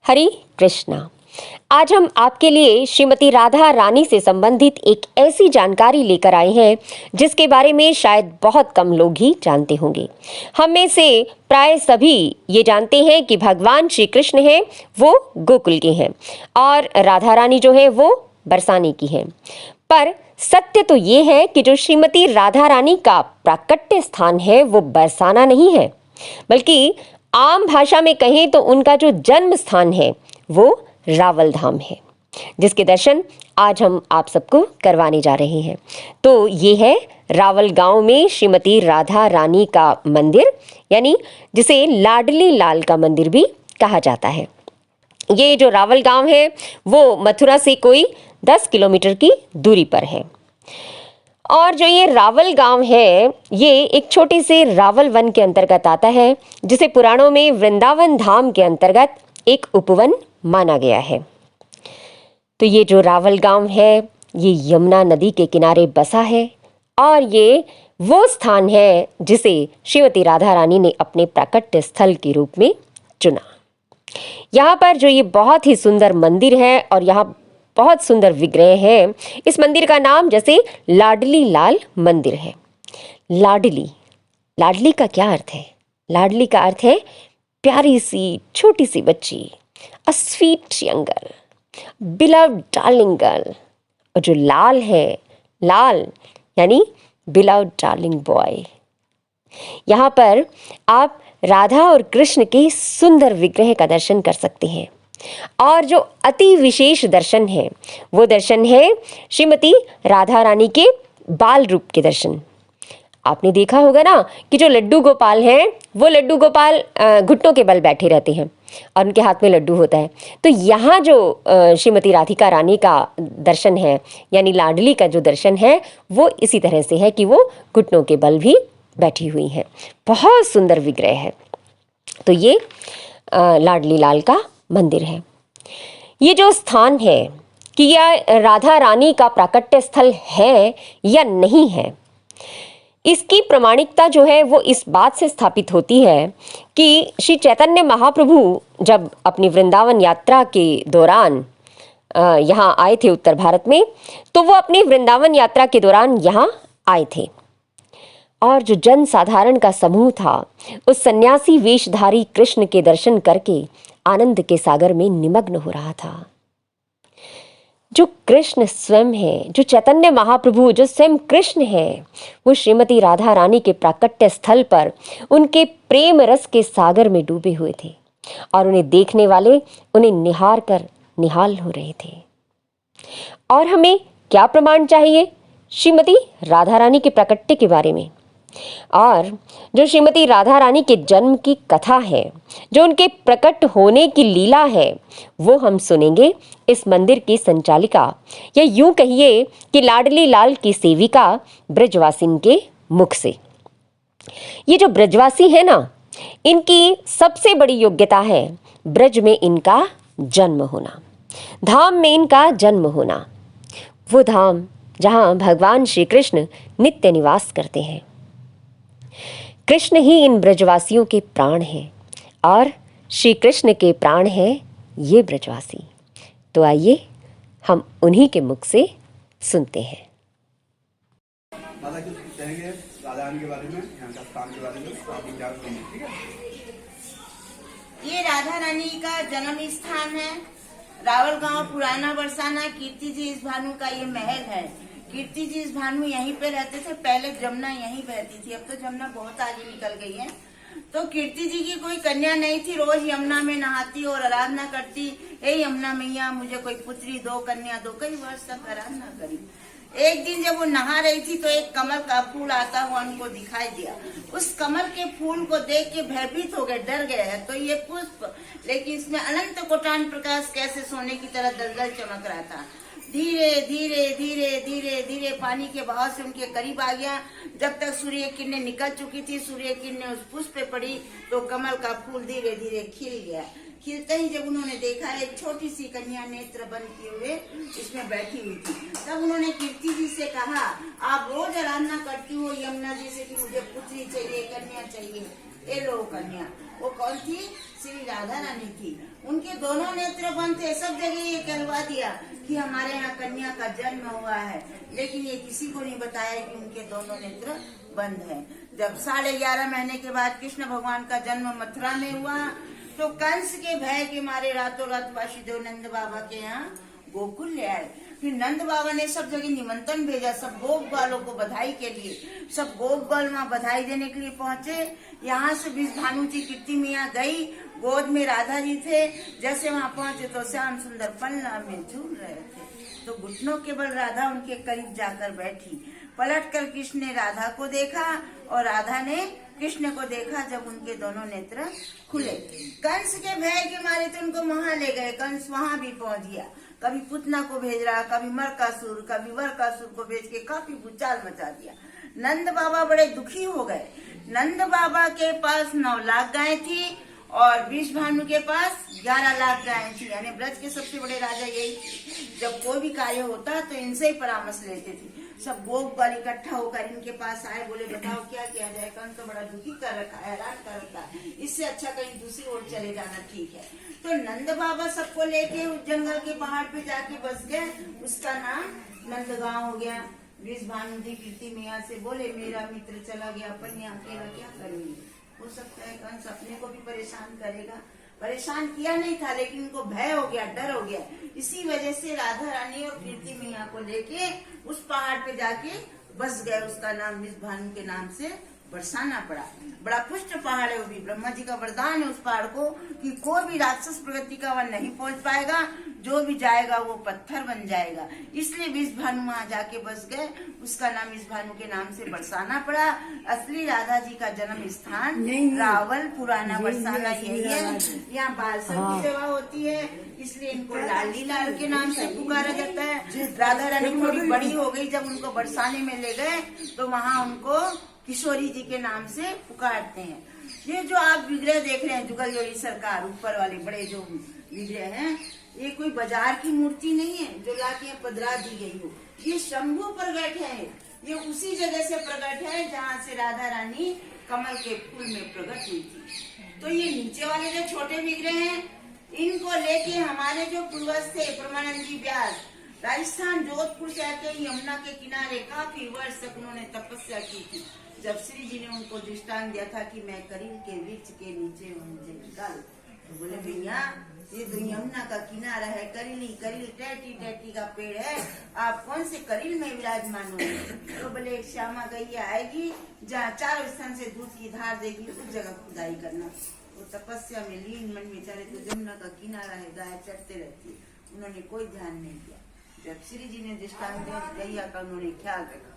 हरे कृष्णा। आज हम आपके लिए श्रीमती राधा रानी से संबंधित एक ऐसी जानकारी लेकर आए हैं जिसके बारे में शायद बहुत कम लोग ही जानते होंगे। हम में से प्राय सभी ये जानते हैं कि भगवान श्री कृष्ण हैं वो गोकुल के हैं और राधा रानी जो है वो बरसाने की हैं। पर सत्य तो ये है कि जो श्रीमती राधा रानी का प्राकट्य स्थान है वो बरसाना नहीं है, बल्कि आम भाषा में कहें तो उनका जो जन्म स्थान है वो रावल धाम है, जिसके दर्शन आज हम आप सबको करवाने जा रहे हैं। तो ये है रावल गांव में श्रीमती राधा रानी का मंदिर, यानी जिसे लाडली लाल का मंदिर भी कहा जाता है। ये जो रावल गांव है वो मथुरा से कोई 10 किलोमीटर की दूरी पर है। और जो ये रावल गांव है ये एक छोटे से रावल वन के अंतर्गत आता है, जिसे पुराणों में वृंदावन धाम के अंतर्गत एक उपवन माना गया है। तो ये जो रावल गांव है ये यमुना नदी के किनारे बसा है और ये वो स्थान है जिसे श्रीमती राधा रानी ने अपने प्राकट्य स्थल के रूप में चुना। यहाँ पर जो ये बहुत ही सुंदर मंदिर है और यहाँ बहुत सुंदर विग्रह है, इस मंदिर का नाम जैसे लाडली लाल मंदिर है। लाडली, लाडली का क्या अर्थ है? लाडली का अर्थ है प्यारी सी छोटी सी बच्ची, a sweet young girl, beloved darling girl. और जो लाल है, लाल यानी बिलव्ड डार्लिंग बॉय। यहाँ पर आप राधा और कृष्ण के सुंदर विग्रह का दर्शन कर सकते हैं। और जो अति विशेष दर्शन है वो दर्शन है श्रीमती राधा रानी के बाल रूप के दर्शन। आपने देखा होगा ना कि जो लड्डू गोपाल हैं वो लड्डू गोपाल घुटनों के बल बैठे रहते हैं और उनके हाथ में लड्डू होता है। तो यहाँ जो श्रीमती राधिका रानी का दर्शन है यानी लाडली का जो दर्शन है वो इसी तरह से है कि वो घुटनों के बल भी बैठी हुई हैं। बहुत सुंदर विग्रह है। तो ये लाडली लाल का मंदिर है। ये जो स्थान है कि यह राधा रानी का प्राकट्य स्थल है या नहीं है, इसकी प्रमाणिकता जो है वो इस बात से स्थापित होती है कि श्री चैतन्य महाप्रभु जब अपनी वृंदावन यात्रा के दौरान यहाँ आए थे उत्तर भारत में, तो वो अपनी वृंदावन यात्रा के दौरान यहाँ आए थे और जो जन साधारण का समूह था उस सन्यासी वेशधारी कृष्ण के दर्शन करके आनंद के सागर में निमग्न हो रहा था। जो कृष्ण स्वयं है, जो चैतन्य महाप्रभु जो स्वयं कृष्ण है, वो श्रीमती राधा रानी के प्राकट्य स्थल पर उनके प्रेम रस के सागर में डूबे हुए थे और उन्हें देखने वाले उन्हें निहार कर निहाल हो रहे थे। और हमें क्या प्रमाण चाहिए श्रीमती राधा रानी के प्राकट्य के बारे में? और जो श्रीमती राधा रानी के जन्म की कथा है, जो उनके प्रकट होने की लीला है, वो हम सुनेंगे इस मंदिर की संचालिका या यूं कहिए कि लाडली लाल की सेविका ब्रजवासिन के मुख से। ये जो ब्रजवासी है ना, इनकी सबसे बड़ी योग्यता है ब्रज में इनका जन्म होना, धाम में इनका जन्म होना, वो धाम जहां भगवान श्री कृष्ण नित्य निवास करते हैं। कृष्ण ही इन ब्रजवासियों के प्राण हैं और श्री कृष्ण के प्राण हैं ये ब्रजवासी। तो आइए हम उन्हीं के मुख से सुनते हैं। दादा कुछ कहेंगे राधा रानी के बारे में, यहाँ का स्थान के बारे में, आप विचार करेंगे, ठीक है? ये राधा रानी का जन्म स्थान है। रावल गांव पुराना बरसाना कीर्ति जी इस भानु का ये महल है। कीर्ति जी इस भानु यहीं पे रहते थे। पहले जमुना यहीं बहती थी, अब तो जमुना बहुत आगे निकल गई है। तो कीर्ति जी की कोई कन्या नहीं थी। रोज यमुना में नहाती और आराधना करती, हे यमुना मैया मुझे कोई पुत्री दो, कन्या दो। कई वर्ष तक आराधना करी। एक दिन जब वो नहा रही थी तो एक कमल का फूल आता हुआ उनको दिखाई दिया। उस कमल के फूल को देख के भयभीत हो गए, डर गए हैं। तो ये पुष्प, लेकिन इसमें अनंत कोटान प्रकाश कैसे सोने की तरह दलदल चमक रहा था। धीरे धीरे धीरे धीरे धीरे पानी के बहाव से उनके करीब आ गया। जब तक सूर्य किरणें निकल चुकी थी, सूर्य किरणें उस पुष्प पे पड़ी तो कमल का फूल धीरे धीरे खिल गया। खिलते ही जब उन्होंने देखा एक छोटी सी कन्या नेत्र बंद किए हुए इसमें बैठी हुई थी, तब उन्होंने कीर्ति जी से कहा, आप रोज आराधना करती हो यमुना जी से कि मुझे पुत्री चाहिए, कन्या चाहिए। ये लो कन्या, वो कौन थी? श्री राधा रानी थी। उनके दोनों नेत्र बंद थे। सब जगह ये कहलवा दिया कि हमारे यहाँ कन्या का जन्म हुआ है, लेकिन ये किसी को नहीं बताया कि उनके दोनों नेत्र बंद है। जब 11.5 महीने के बाद कृष्ण भगवान का जन्म मथुरा में हुआ, तो कंस के भय के मारे रातों रात वासुदेव नंद बाबा के यहाँ गोकुल ले आए। फिर नंद बाबा ने सब जगह निमंत्रण भेजा, सब गोप वालों को बधाई के लिए। सब गोप वाल वहाँ बधाई देने के लिए पहुंचे। यहाँ से विषभानु जी कीर्ति मियाँ गई, गोद में राधा जी थे। जैसे वहाँ पहुंचे तो श्याम सुंदर पल्ला में झूल रहे थे, तो घुटनों के बल राधा उनके करीब जाकर बैठी। पलटकर कृष्ण ने राधा को देखा और राधा ने कृष्ण को देखा। जब उनके दोनों नेत्र खुले, कंस के भय के मारे तो उनको वहां ले गए। कंस वहां भी पहुंच गया, कभी पुतना को भेज रहा, कभी मरकासुर, कभी वरकासुर को भेज के काफी भूचाल मचा दिया। नंद बाबा बड़े दुखी हो गए। नंद बाबा के पास 9 लाख गायें थी और विषभानु के पास 11 लाख गायें थी। यानी ब्रज के सबसे बड़े राजा यही थे। जब कोई भी कार्य होता तो इनसे ही परामर्श लेते थे। सब गोप वाल इकट्ठा होकर इनके पास आए, बोले बताओ क्या किया जाए। कंस तो बड़ा दुखी कर रखा है, हैरान कर रखा है, इससे अच्छा कहीं दूसरी ओर चले जाना ठीक है। तो नंद बाबा सबको लेके उस जंगल के पहाड़ पे जाके बस गए। उसका नाम नंदगांव हो गया। विषभानु जी कीर्ति मियाँ से बोले मेरा मित्र चला गया, अपन यहाँ अकेला क्या करेंगे। हो सकता है कंस अपने को भी परेशान करेगा। परेशान किया नहीं था, लेकिन उनको भय हो गया, डर हो गया। इसी वजह से राधा रानी और कीर्ति मियाँ को लेके उस पहाड़ पे जाके बस गए। उसका नाम विषभानु के नाम से बरसाना पड़ा। बड़ा पुष्ट पहाड़ है, वो भी ब्रह्मा जी का वरदान है उस पहाड़ को कि कोई भी राक्षस प्रगति का वहां नहीं पहुंच पाएगा। जो भी जाएगा वो पत्थर बन जाएगा। इसलिए विषभानु वहां जाके बस गए। उसका नाम विषभानु के नाम से बरसाना पड़ा। असली राधा जी का जन्म स्थान रावल पुराना बरसाना यही है। यहाँ बालसर की सेवा होती है, इसलिए इनको लाली लाल के नाम से पुकारा जाता है। राधा रानी थोड़ी बड़ी हो गई, जब उनको बरसाने में ले गए तो वहाँ उनको किशोरी जी के नाम से पुकारते हैं। ये जो आप विग्रह देख रहे हैं जुगल जोड़ी सरकार, ऊपर वाले बड़े जो विग्रह हैं, ये कोई बाजार की मूर्ति नहीं है जो लाके पधरा दी गई हो। ये शंभू प्रगट है। ये उसी जगह से प्रकट है जहाँ से राधा रानी कमल के फूल में प्रकट हुई थी। तो ये नीचे वाले जो छोटे विग्रह हैं, इनको लेके हमारे जो पूर्वज थे परमानंद जी व्यास, राजस्थान जोधपुर से आके यमुना के किनारे काफी वर्ष तक उन्होंने तपस्या की थी। जब श्री जी ने उनको दृष्टांत दिया था कि मैं करील के वृक्ष के नीचे मुझे निकाल, तो बोले भैया ये तो यमुना का किनारा है, करील टैटी टैटी का पेड़ है, आप कौन से करील में विराजमान हो। तो बोले श्यामा गैया आएगी जहाँ 4 स्थान से दूध की धार देगी, उस जगह खुदाई करना। वो तपस्या में लीन मन में चले, तो यमुना का किनारा है, गाय चढ़ते रहती है, उन्होंने कोई ध्यान नहीं दिया। जब श्री जी ने दृष्टांत दिया गैया का उन्होंने ख्याल रखा।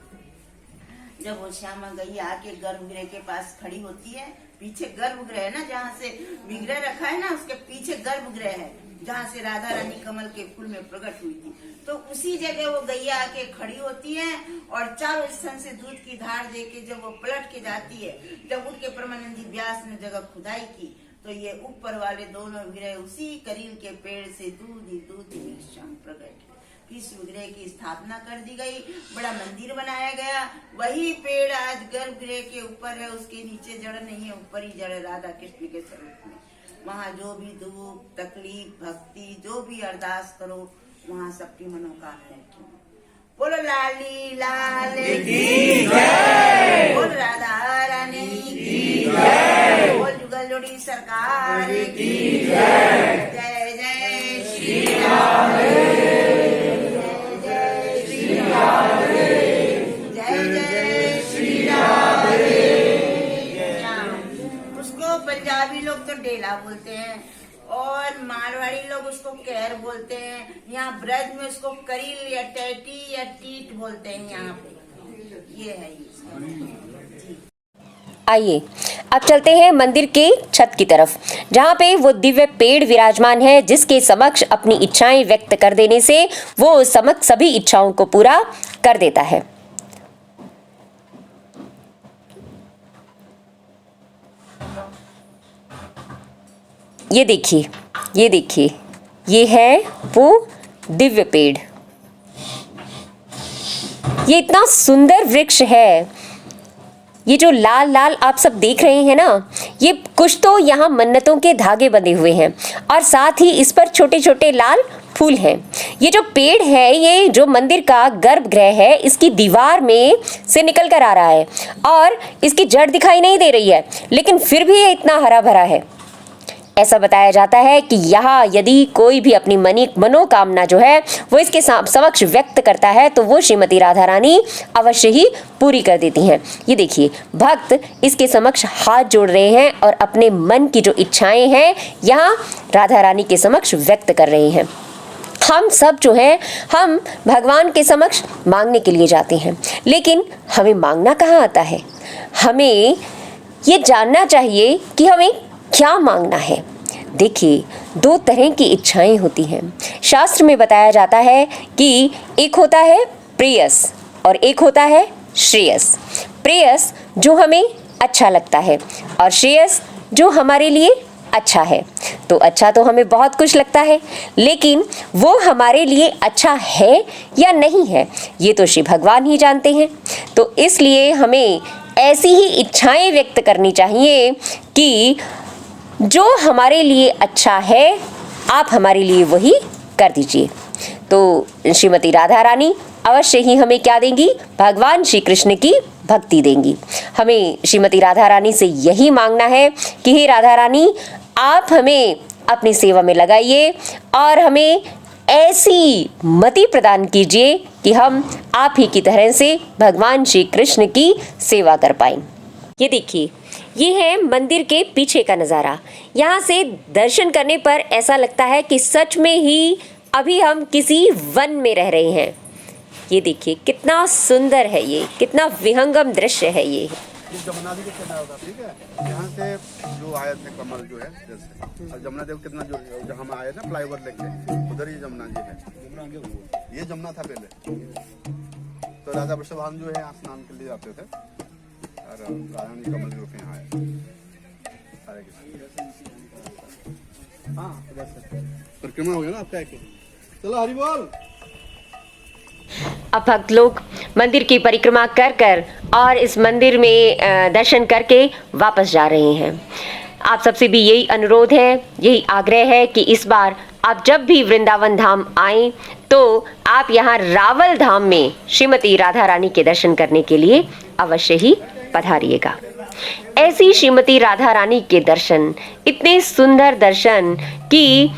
जब वो श्यामा गैया आके गर्भगृह के पास खड़ी होती है, पीछे गर्भगृह है ना, जहाँ से विग्रह रखा है ना उसके पीछे गर्भगृह है, जहाँ से राधा रानी कमल के फूल में प्रकट हुई थी। तो उसी जगह वो गैया आके खड़ी होती है और 4 स्तन से दूध की धार देके जब वो पलट के जाती है, जब उठ के परमानंद व्यास ने जगह खुदाई की, तो ये ऊपर वाले दोनों विग्रह उसी करील के पेड़ से दूध ही प्रकट इस विग्रह की स्थापना कर दी गई। बड़ा मंदिर बनाया गया। वही पेड़ आज गर्भगृह के ऊपर है, उसके नीचे जड़ नहीं है, ऊपर ही जड़ राधा कृष्ण के स्वरूप में। वहाँ जो भी दुख तकलीफ भक्ति जो भी अरदास करो, वहाँ सबकी मनोकामना की। बोलो लाली लाल की जय, बोल राधा रानी की जय, बोल जुगल जोड़ी सरकार की जय। जय जय श्री राम, पंजाबी लोग तो डेला बोलते हैं और मारवाड़ी लोग उसको कैर बोलते हैं। यहाँ ब्रज में उसको करील या टैटी या टीट बोलते हैं। यहाँ पे ये है ये। आइए अब चलते हैं मंदिर के छत की तरफ, जहाँ पे वो दिव्य पेड़ विराजमान है, जिसके समक्ष अपनी इच्छाएं व्यक्त कर देने से वो समक्ष सभी इच्छाओं को पूरा कर देता है। ये देखिए, ये है वो दिव्य पेड़। ये इतना सुंदर वृक्ष है ये जो लाल लाल आप सब देख रहे हैं ना, ये कुछ तो यहाँ मन्नतों के धागे बंधे हुए हैं और साथ ही इस पर छोटे छोटे लाल फूल हैं। ये जो पेड़ है, ये जो मंदिर का गर्भगृह है, इसकी दीवार में से निकल कर आ रहा है और इसकी जड़ दिखाई नहीं दे रही है, लेकिन फिर भी ये इतना हरा भरा है। ऐसा बताया जाता है कि यहाँ यदि कोई भी अपनी मनोकामना जो है वो इसके समक्ष व्यक्त करता है तो वो श्रीमती राधा रानी अवश्य ही पूरी कर देती हैं। ये देखिए, भक्त इसके समक्ष हाथ जोड़ रहे हैं और अपने मन की जो इच्छाएं हैं यहाँ राधा रानी के समक्ष व्यक्त कर रहे हैं। हम सब जो है, हम भगवान के समक्ष मांगने के लिए जाते हैं, लेकिन हमें मांगना कहाँ आता है? हमें ये जानना चाहिए कि हमें क्या मांगना है। देखिए, दो तरह की इच्छाएं होती हैं। शास्त्र में बताया जाता है कि एक होता है प्रेयस और एक होता है श्रेयस। प्रेयस जो हमें अच्छा लगता है और श्रेयस जो हमारे लिए अच्छा है। तो अच्छा तो हमें बहुत कुछ लगता है, लेकिन वो हमारे लिए अच्छा है या नहीं है, ये तो श्री भगवान ही जानते हैं। तो इसलिए हमें ऐसी ही इच्छाएं व्यक्त करनी चाहिए कि जो हमारे लिए अच्छा है, आप हमारे लिए वही कर दीजिए। तो श्रीमती राधा रानी अवश्य ही हमें क्या देंगी? भगवान श्री कृष्ण की भक्ति देंगी। हमें श्रीमती राधा रानी से यही मांगना है कि हे राधा रानी, आप हमें अपनी सेवा में लगाइए और हमें ऐसी मति प्रदान कीजिए कि हम आप ही की तरह से भगवान श्री कृष्ण की सेवा कर पाएं। ये देखिए, ये है मंदिर के पीछे का नज़ारा। यहाँ से दर्शन करने पर ऐसा लगता है कि सच में ही अभी हम किसी वन में रह रहे हैं। ये देखिए कितना सुंदर है, ये कितना विहंगम दृश्य है ये। जमुना जी के किनारे होगा, ठीक है। यहाँ से जो आए थे कमल जो है, जैसे और जमुना देव कितना जो जहाँ हम आए ना फ्लाईओवर लेके, उधर ही जमुना जी है। ये जमुना था पहले। तो राजा वृषभानु जो है यहाँ स्नान के लिए जाते थे और रानी कमल जो यहाँ आए। हाँ, परिक्रमा हो गया ना आपका। चलो हरि बोल। अब भक्त लोग मंदिर की परिक्रमा कर कर और इस मंदिर में दर्शन करके वापस जा रहे हैं। आप सबसे भी यही अनुरोध है, यही आग्रह है कि इस बार आप जब भी वृंदावन धाम आएं तो आप यहाँ रावल धाम में श्रीमती राधा रानी के दर्शन करने के लिए अवश्य ही पधारिएगा। ऐसी श्रीमती राधा रानी के दर्शन, इतने सुंदर दर्शन कि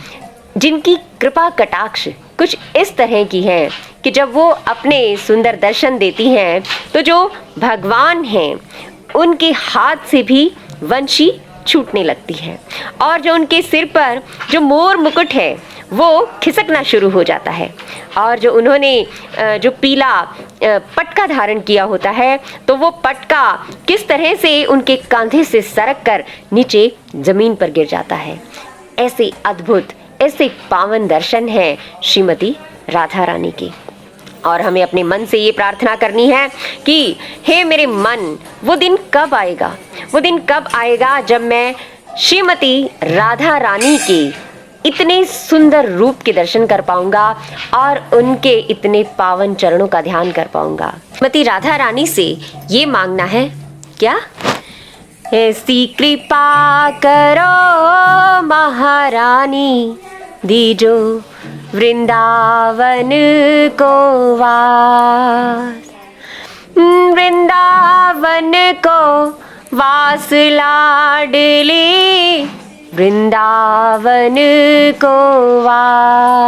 जिनकी कृपा कटाक्ष कुछ इस तरह की है कि जब वो अपने सुंदर दर्शन देती हैं तो जो भगवान हैं उनके हाथ से भी वंशी छूटने लगती है और जो उनके सिर पर जो मोर मुकुट है वो खिसकना शुरू हो जाता है और जो उन्होंने जो पीला पटका धारण किया होता है तो वो पटका किस तरह से उनके कंधे से सरक कर नीचे जमीन पर गिर जाता है। ऐसे अद्भुत, ऐसे पावन दर्शन है श्रीमती राधा रानी के। और हमें अपने मन से ये प्रार्थना करनी है कि हे मेरे मन, वो दिन कब आएगा, वो दिन कब आएगा जब मैं श्रीमती राधा रानी के इतने सुंदर रूप के दर्शन कर पाऊंगा और उनके इतने पावन चरणों का ध्यान कर पाऊंगा। श्रीमती राधा रानी से ये मांगना है क्या? ऐसी कृपा करो महारानी, दीजो वृंदावन को वास, वृंदावन को वास लाडली, वृंदावन को वास।